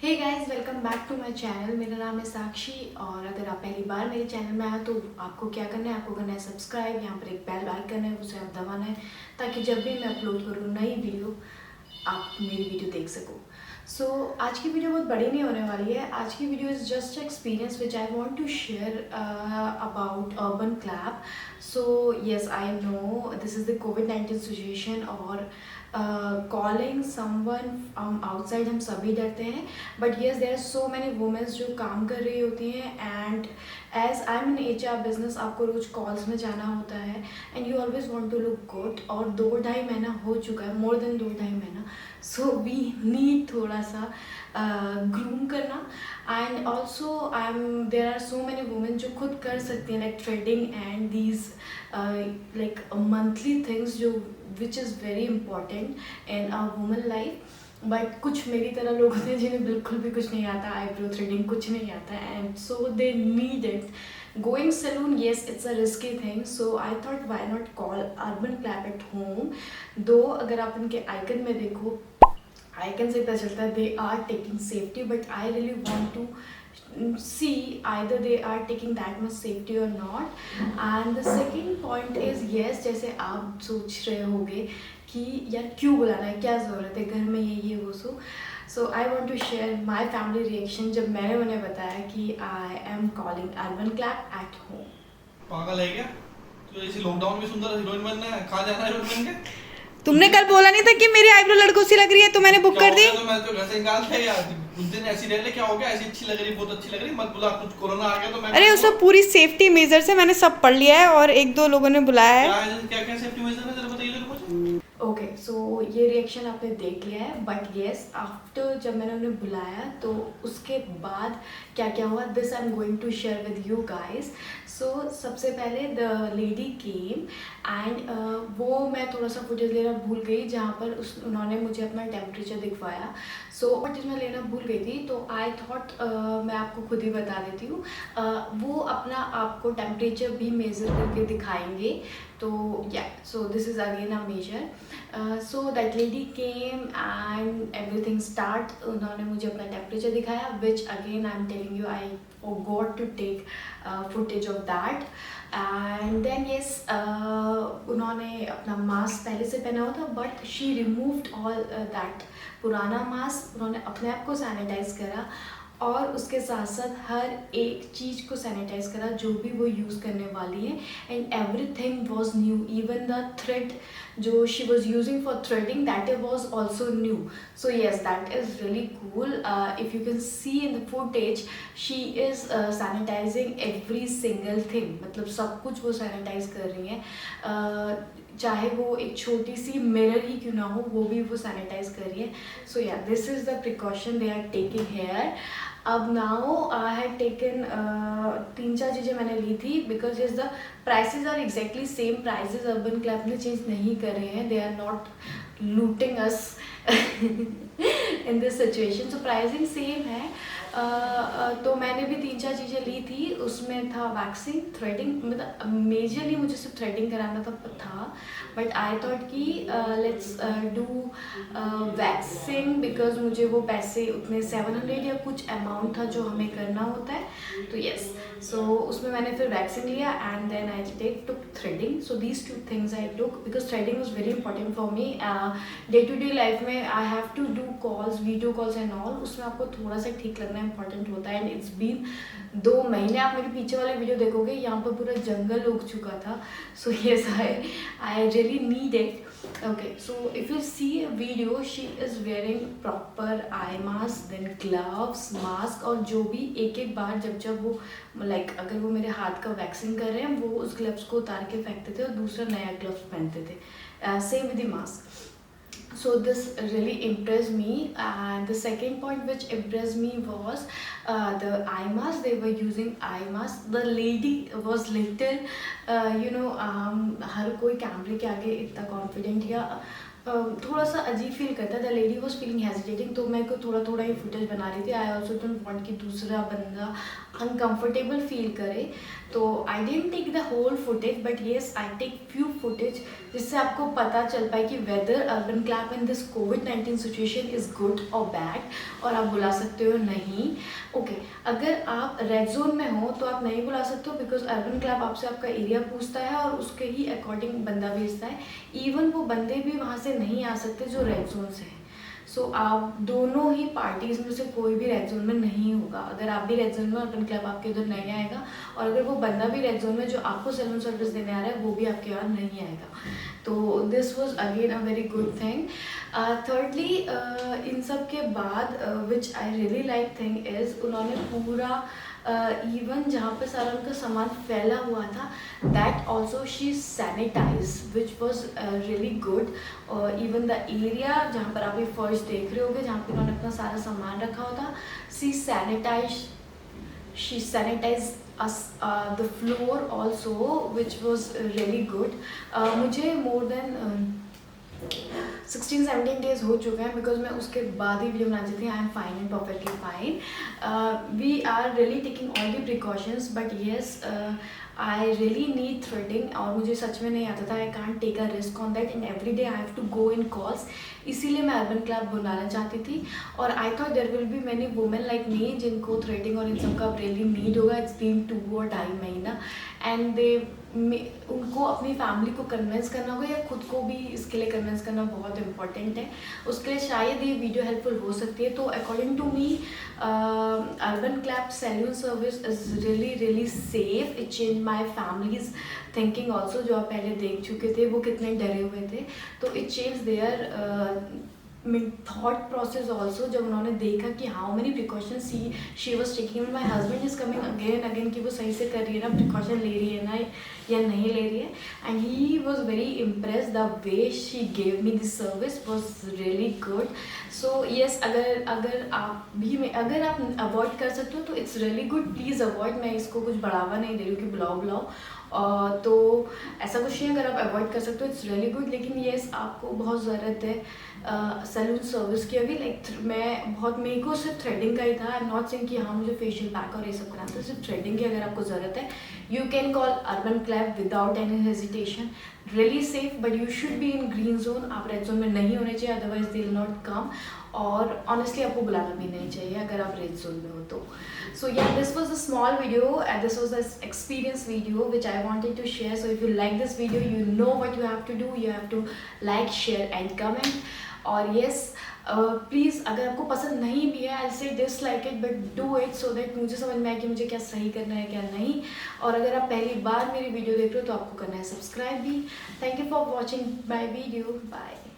Hey guys, welcome back to my channel. मेरा नाम है साक्षी और अगर आप पहली बार मेरे चैनल में आए तो आपको क्या करना है, आपको करना है सब्सक्राइब। यहाँ पर एक बेल आइकन है, उसे आप दबाना है ताकि जब भी मैं अपलोड करूँ नई वीडियो आप मेरी वीडियो देख सको। सो आज की वीडियो बहुत बड़ी नहीं होने वाली है। आज की video is just experience which I want to share about Urban Clap. So yes, I know this is the कोविड-19 सिचुएशन और कॉलिंग समवन आउटसाइड हम सभी डरते हैं, but yes there are so many womens जो काम कर रही होती हैं and as I am in HR business आपको रोज कॉल्स में जाना होता है and you always want to look good. और 2-2.5 महीना हो चुका है, मोर देन 2-2.5 महीना। सो वी नीड थोड़ा सा ग्रूम करना and also I am there are so many women जो खुद कर सकती हैं, like threading and these like monthly things जो which is very important in our woman life. But कुछ मेरी तरह लोग होते हैं जिन्हें बिल्कुल भी कुछ नहीं आता, आईब्रो थ्रेडिंग कुछ नहीं आता, and so they need it. Going salon, yes it's a risky thing, so I thought why not call Urban Clap at home. Though अगर आप उनके आइकन में देखो, आइकन से पता चलता है they are taking safety, but I really want to see either they are taking that much safety or not. And the second point is yes, जैसे आप सोच रहे होगे कि यार क्यों बुलाना है, क्या ज़रूरत है, घर में ये वो so I want to share my family reaction जब मैंने उन्हें बताया कि I am calling Urban Clap at home. पागल है क्या? तो इसी लॉकडाउन में सुंदर हीरोइन बनना है, कहाँ जाना है हीरोइन बन के? तुमने कल बोला नहीं था कि मेरी आईब्रो लड़कों सी लग रही है, तो मैंने बुक क्या कर हो दी। गया? तो मैं तो घर से निकाल दिया यार। उस दिन ऐसी रह ले, क्या हो गया? ऐसी अच्छी लग रही, बहुत अच्छी लग रही, मत बुला। कुछ कोरोना आ गया तो मैं अरे उसमें पूरी सेफ्टी मेजर से मैंने सब पढ़ लिया है और एक दो लोगों ने बुलाया है। क्या क्या सेफ्टी मेजर है, जरा बताइए मुझे। ओके, सो ये रिएक्शन आपने देख लिया है, बट येस आफ्टर जब मैंने उन्हें बुलाया तो उसके बाद क्या क्या हुआ, this I am going to share with you guys. So सबसे पहले द लेडी केम एंड वो मैं थोड़ा सा फुटेज लेना भूल गई जहाँ पर उन्होंने मुझे अपना टेम्परेचर दिखवाया। सो फुटेज मैं लेना भूल गई थी तो आई थॉट मैं आपको खुद ही बता देती हूँ। वो अपना आपको टेम्परेचर भी मेज़र करके दिखाएंगे। तो yeah so this is again a major. So that lady came and everything start. उन्होंने मुझे अपना टेम्परेचर दिखाया which again I am telling you I forgot to take footage of that. And then yes उन्होंने अपना mask पहले से पहना हुआ था but she removed all that पुराना मास्क। उन्होंने अपने आप को सैनिटाइज करा और उसके साथ साथ हर एक चीज़ को सैनिटाइज करा जो भी वो यूज़ करने वाली है and everything was new. Even the thread जो she was using for threading that was also new. So yes that is really cool. If you can see in the footage she is sanitising every single thing, मतलब सब कुछ वो sanitise कर रही हैं। चाहे वो एक छोटी सी मिरर ही क्यों ना हो वो भी वो सैनिटाइज कर रही है। So yeah this is the precaution they are taking here. अब नाउ आई हैड टेकन 3-4 चीज़ें मैंने ली थी because is the prices are exactly same prices. Urban Clap ने चेंज नहीं कर रहे हैं, they are not looting us in this situation. So pricing same है। तो मैंने भी 3-4 चीज़ें ली थी। उसमें था वैक्सिंग, थ्रेडिंग, मतलब मेजरली मुझे सिर्फ थ्रेडिंग कराना था बट आई थॉट कि लेट्स डू वैक्सिंग बिकॉज मुझे वो पैसे उतने 700 या कुछ अमाउंट था जो हमें करना होता है। तो येस, सो उसमें मैंने फिर वैक्सिंग लिया and then I took threading. So these 2 things I took because threading was very important for me. Day to day life में I have to do calls, video calls and all, उसमें आपको थोड़ा सा ठीक लगना important होता है and it's been 2 महीने। आप मेरे पीछे वाले वीडियो देखोगे, यहाँ पर पूरा जंगल उग चुका था। सो yes I really need it. Okay, so if you see a video, she is wearing proper eye mask, then gloves, mask, और जो भी एक बार जब वो like अगर वो मेरे हाथ का वैक्सिंग कर रहे हैं वो उस ग्लव्स को उतार के फेंकते थे और दूसरा नया ग्लव्स पहनते थे, same with the mask. So this really impressed me. And the second point which impressed me was the eye mask. They were using eye mask. The lady was little हर कोई कैमरे के आगे इतना कॉन्फिडेंट या थोड़ा सा अजीब फील करता है। The lady was feeling hesitating, तो मैं को थोड़ा थोड़ा ही फुटेज बना रही थी। आई ऑल्सो डोंट वांट कि दूसरा बंदा अनकंफर्टेबल फील करे, तो I didn't take the whole footage, but yes I take few footage जिससे आपको पता चल पाए कि whether Urban Clap in this कोविड-19 सिचुएशन इज़ गुड और बैड, और आप बुला सकते हो नहीं। ओके, अगर आप रेड जोन में हो तो आप नहीं बुला सकते हो, बिकॉज अर्बन क्लैप आपसे आपका एरिया पूछता है और उसके ही अकॉर्डिंग बंदा भेजता है। इवन वो बंदे भी वहाँ से नहीं आ सकते जो रेड जोन से है। सो आप दोनों ही पार्टीज़ में से कोई भी रेड जोन में नहीं होगा। अगर आप भी रेड जोन में, अर्बन क्लब आपके उधर नहीं आएगा, और अगर वो बंदा भी रेड जोन में जो आपको सैलून सर्विस देने आ रहा है वो भी आपके यहाँ नहीं आएगा। तो this was again a very good thing. Thirdly इन सब के बाद which I really like thing is उन्होंने पूरा इवन जहाँ पे सारा उनका सामान फैला हुआ था, that also she sanitize which was really good. Even the area जहाँ पर आप ये फर्स्ट देख रहे होगे, जहाँ पे उन्होंने अपना सारा सामान रखा हुआ था, she sanitize the floor also which was really good. मुझे मोर देन 16-17 डेज हो चुके हैं, बिकॉज मैं उसके बाद ही वीडियो बनाती थी। I am fine and perfectly fine. We are really taking all the precautions, but yes I really need threading, और मुझे सच में नहीं आता था। I can't take a risk on that, and every day I have to go in calls. इसीलिए मैं Urban Club बनाना चाहती थी, और I thought there will be many women like me जिनको थ्रेडिंग और इन सब का रियली नीड होगा। इट्स बीन 2 और 2.5 महीना, एंड उनको अपनी फैमिली को कन्विंस करना होगा, या खुद को भी इसके लिए कन्विंस करना बहुत इंपॉर्टेंट है। उसके लिए शायद ये वीडियो हेल्पफुल हो सकती है। तो according to me Urban Clap salon service is really safe. It change my family's thinking also. जो आप पहले देख चुके थे वो कितने डरे हुए थे, तो it change their thought process also. जब उन्होंने देखा कि how many precautions she was taking, my husband is coming again again कि वो सही से कर रही है ना, प्रिकॉशन ले रही है ना या नहीं ले रही है, and he was very impress. The way she gave me this service was really good. So yes, अगर आप अवॉइड कर सकते हो तो it's really good, please avoid. मैं इसको कुछ बढ़ावा नहीं दे रही हूँ कि बुलाओ। तो ऐसा कुछ नहीं, अगर आप अवॉइड कर सकते हो इट्स रियली गुड। लेकिन येस, आपको बहुत ज़रूरत है सैलून सर्विस की अभी। लाइक मेरे को सिर्फ थ्रेडिंग का ही था। आई एम नॉट सेइंग कि हाँ मुझे फेशियल पैक और ये सब कराना था, सिर्फ थ्रेडिंग की अगर आपको ज़रूरत है, you can call Urban clap without any hesitation. Really safe, but you should be in green zone. आप रेड जोन में नहीं होने चाहिए, otherwise they will not come. और ऑनेस्टली आपको बुलाना भी नहीं चाहिए अगर आप रेड जोन में हो तो। So yeah, this was a small video, and this was an experience video which I wanted to share. So if you like this video, you know what you have to do. You have to like, share and comment. और yes, please अगर आपको पसंद नहीं भी है, I'll say dislike it, but do it so that मुझे समझ में आए कि मुझे क्या सही करना है क्या नहीं। और अगर आप पहली बार मेरी वीडियो देख रहे हो तो आपको करना है सब्सक्राइब भी। Thank you for watching my video. Bye.